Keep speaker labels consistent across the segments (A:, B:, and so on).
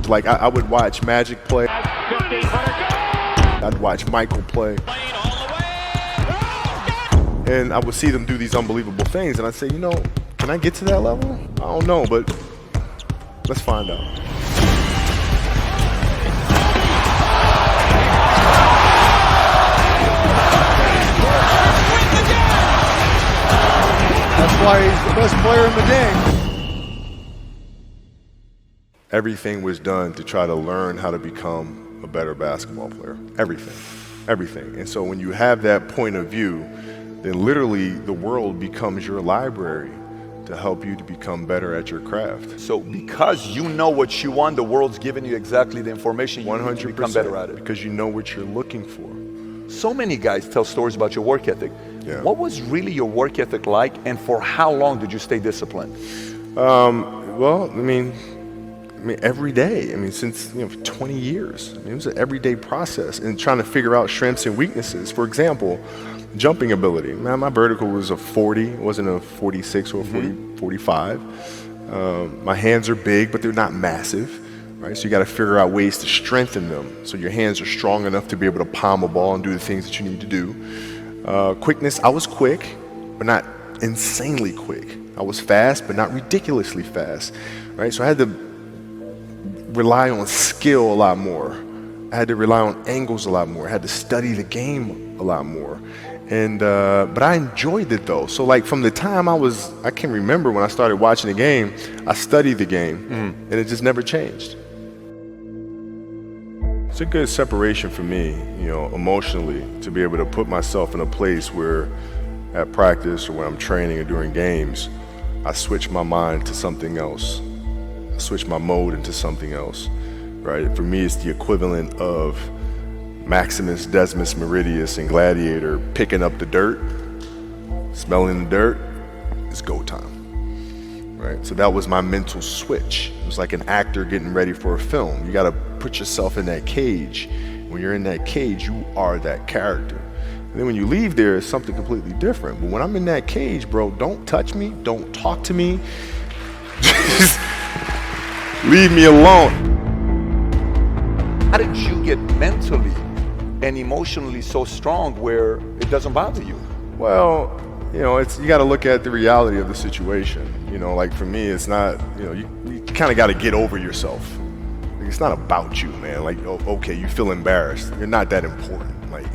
A: Like I would watch Magic play. I'd watch Michael play. And I would see them do these unbelievable things, and I'd say, can I get to that level? I don't know, but let's find out.
B: That's why he's the best player in the game.
A: Everything was done to try to learn how to become a better basketball player. Everything. And so when you have that point of view, then literally the world becomes your library to help you to become better at your craft.
C: So because you know what you want, the world's giving you exactly the information you need to become better at it.
A: Because you know what you're looking for.
C: So many guys tell stories about your work ethic.
A: Yeah.
C: What was really your work ethic like, and for how long did you stay disciplined?
A: Well, I mean, every day. Since 20 years. It was an everyday process, and trying to figure out strengths and weaknesses. For example, jumping ability. Man, my vertical was a 40, it wasn't a 46 or a 45. My hands are big, but they're not massive, right? So you got to figure out ways to strengthen them so your hands are strong enough to be able to palm a ball and do the things that you need to do. Quickness, I was quick, but not insanely quick. I was fast, but not ridiculously fast, right? So I had to rely on skill a lot more. I had to rely on angles a lot more. I had to study the game a lot more. And but I enjoyed it though. So like from the time I can remember when I started watching the game, I studied the game, and it just never changed. It's a good separation for me, emotionally, to be able to put myself in a place where at practice or when I'm training or during games, I switch my mind to something else. I switch my mode into something else, right? For me, it's the equivalent of Maximus, Decimus, Meridius, and Gladiator picking up the dirt, smelling the dirt. It's go time, right? So that was my mental switch. It was like an actor getting ready for a film. You got to put yourself in that cage. When you're in that cage, you are that character. And then when you leave there, it's something completely different. But when I'm in that cage, bro, don't touch me, don't talk to me. Just leave me alone.
C: How did you get mentally and emotionally so strong where it doesn't bother you?
A: Well, you got to look at the reality of the situation. Like for me, it's not, you kind of got to get over yourself. It's not about you, man. Like, okay, you feel embarrassed. You're not that important. Like,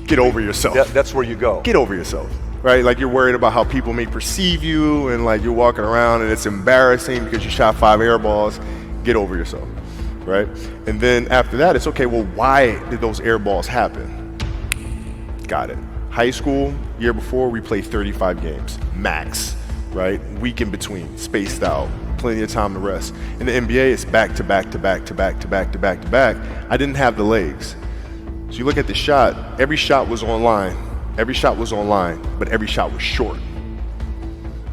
A: get over yourself.
C: That's where you go.
A: Get over yourself, right? Like you're worried about how people may perceive you, and like you're walking around and it's embarrassing because you shot 5 air balls. Get over yourself, right? And then after that, it's okay, well, why did those air balls happen? Got it. High school, year before, we played 35 games, max, right? Week in between, spaced out, plenty of time to rest. In the NBA, it's back to back to back to back to back to back to back. I didn't have the legs. So you look at the shot, every shot was online, but every shot was short.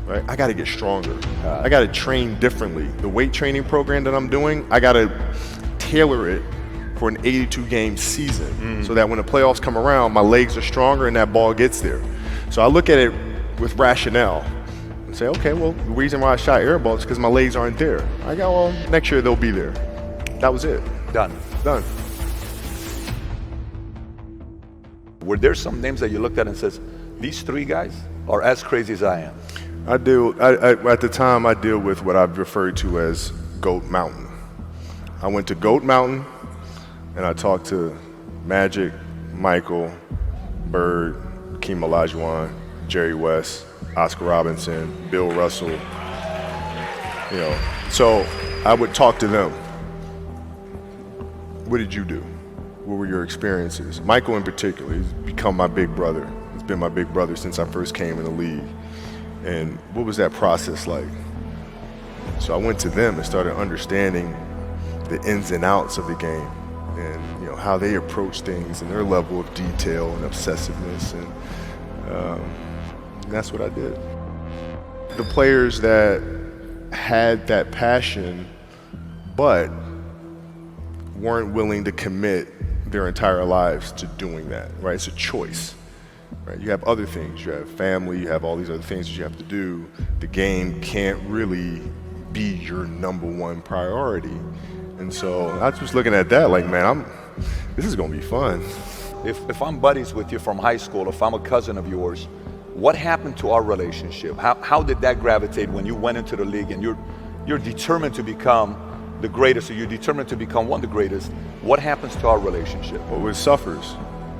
A: Right? I got to get stronger. I got to train differently. The weight training program that I'm doing, I got to tailor it for an 82-game season so that when the playoffs come around, my legs are stronger and that ball gets there. So I look at it with rationale and say, okay, well, the reason why I shot air balls is because my legs aren't there. I go, well, next year they'll be there. That was it.
C: Done. Were there some names that you looked at and says, these 3 guys are as crazy as I am?
A: At the time, I deal with what I've referred to as Goat Mountain. I went to Goat Mountain, and I talked to Magic, Michael, Bird, Hakeem Olajuwon, Jerry West, Oscar Robinson, Bill Russell. So I would talk to them. What did you do? What were your experiences? Michael in particular, he's become my big brother. He's been my big brother since I first came in the league. And what was that process like? So I went to them and started understanding the ins and outs of the game and how they approach things and their level of detail and obsessiveness, and that's what I did. The players that had that passion but weren't willing to commit their entire lives to doing that, right? It's a choice. Right? You have other things, you have family, you have all these other things that you have to do. The game can't really be your #1 priority. And so I was looking at that like, man, this is gonna be fun.
C: If I'm buddies with you from high school, if I'm a cousin of yours, what happened to our relationship? How did that gravitate when you went into the league and you're determined to become the greatest, or you're determined to become one of the greatest? What happens to our relationship?
A: Well, it suffers.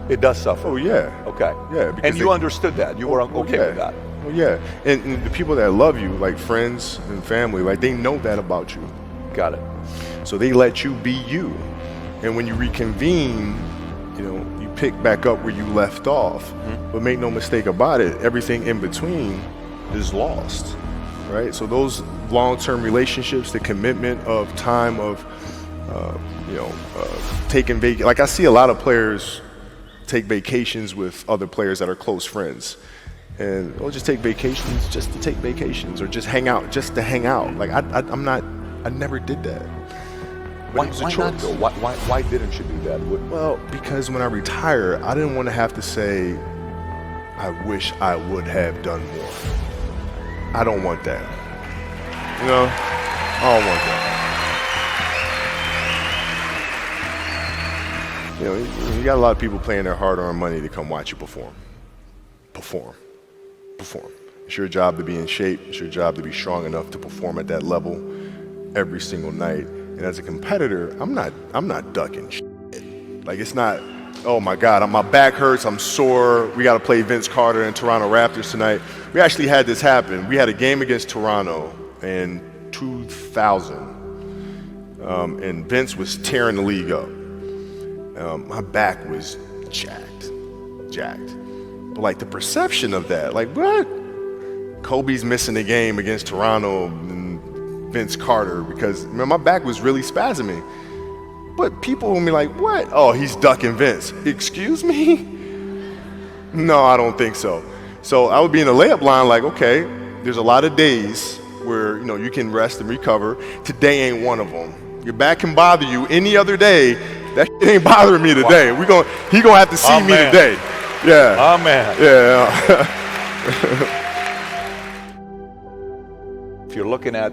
C: It does suffer.
A: Oh yeah.
C: Okay.
A: Yeah.
C: And you understood that. You were okay
A: yeah.
C: with that.
A: Well, yeah. And the people that love you, like friends and family, like they know that about you.
C: Got it.
A: So they let you be you. And when you reconvene, you know, you pick back up where you left off. Mm-hmm. But make no mistake about it, everything in between is lost, right? So those long-term relationships, the commitment of time of, taking vacation. Like I see a lot of players take vacations with other players that are close friends. And they'll just take vacations just to take vacations, or just hang out just to hang out. Like I never did that.
C: Why not though? Why didn't you do that?
A: Well, because when I retire, I didn't want to have to say, I wish I would have done more. I don't want that. You know, I don't want that. You know, you got a lot of people paying their hard-earned money to come watch you perform. It's your job to be in shape. It's your job to be strong enough to perform at that level every single night. And as a competitor, I'm not ducking shit. Like it's not, oh my God, my back hurts, I'm sore. We got to play Vince Carter and Toronto Raptors tonight. We actually had this happen. We had a game against Toronto in 2000, and Vince was tearing the league up. My back was jacked. But like the perception of that, like what? Kobe's missing the game against Toronto and Vince Carter because my back was really spasming. But people will be like, what? Oh, he's ducking Vince. Excuse me? No, I don't think so. So I would be in the layup line like, okay, there's a lot of days where you can rest and recover. Today ain't one of them. Your back can bother you any other day. That shit ain't bothering me today. He gonna have to see me today. Yeah.
C: Oh man.
A: Yeah.
C: If you're looking at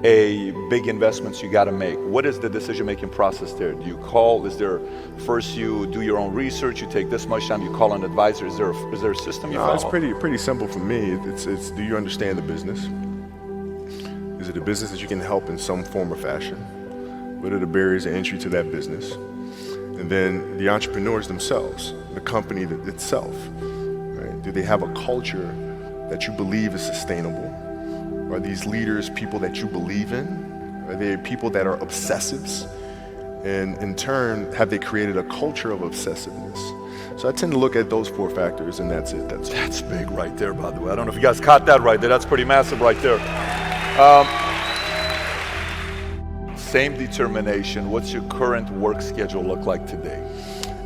C: a big investments you got to make, what is the decision-making process there? Do you call? Is there first you do your own research? You take this much time. You call an advisor. Is there a system you follow?
A: It's pretty simple for me. It's do you understand the business? Is it a business that you can help in some form or fashion? What are the barriers of entry to that business? And then the entrepreneurs themselves, the company itself, right? Do they have a culture that you believe is sustainable? Are these leaders people that you believe in? Are they people that are obsessives? And in turn, have they created a culture of obsessiveness? So I tend to look at those 4 factors, and that's it.
C: That's big right there, by the way. I don't know if you guys caught that right there. That's pretty massive right there. Same determination. What's your current work schedule look like today?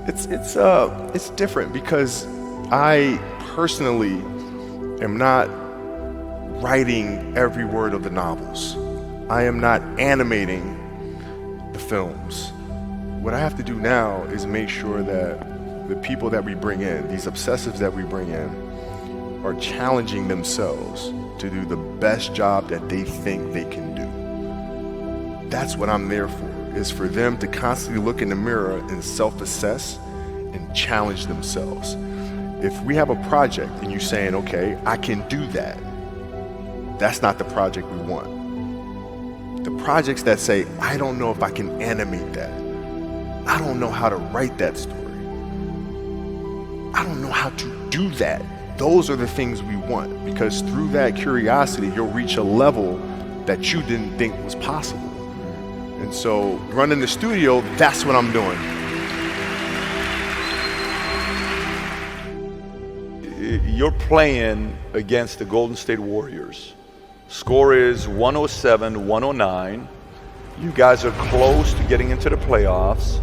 A: It's different because I personally am not writing every word of the novels. I am not animating the films. What I have to do now is make sure that the people that we bring in, these obsessives that we bring in, are challenging themselves to do the best job that they think they can do. That's what I'm there for, is for them to constantly look in the mirror and self-assess and challenge themselves. If we have a project and you're saying, okay, I can do that, that's not the project we want. The projects that say, I don't know if I can animate that. I don't know how to write that story. I don't know how to do that. Those are the things we want, because through that curiosity, you'll reach a level that you didn't think was possible. And so running the studio, that's what I'm doing.
C: You're playing against the Golden State Warriors. Score is 107-109. You guys are close to getting into the playoffs.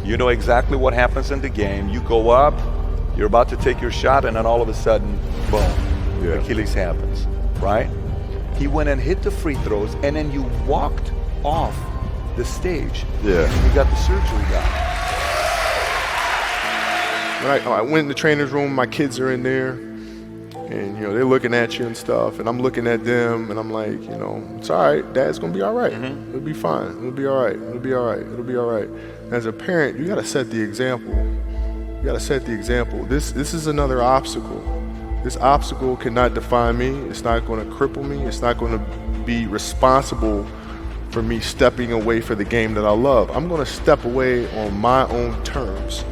C: You know exactly what happens in the game. You go up, you're about to take your shot, and then all of a sudden, boom, Achilles happens, right? He went and hit the free throws, and then you walked off the stage.
A: Yeah.
C: You got the surgery done.
A: Right. I went in the trainer's room, my kids are in there. and you know they're looking at you and stuff, and I'm looking at them, and I'm like, you know, it's all right. Dad's gonna be all right. It'll be fine. It'll be all right. It'll be all right. It'll be all right. As a parent, you gotta set the example. You gotta set the example. This is another obstacle. This obstacle cannot define me. It's not gonna cripple me. It's not gonna be responsible for me stepping away for the game that I love. I'm gonna step away on my own terms.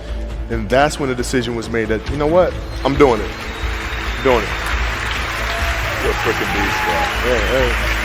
A: And that's when the decision was made that, you know what, I'm doing it. I'm doing it.
C: You're a freaking beast, bro.
A: Yeah, hey.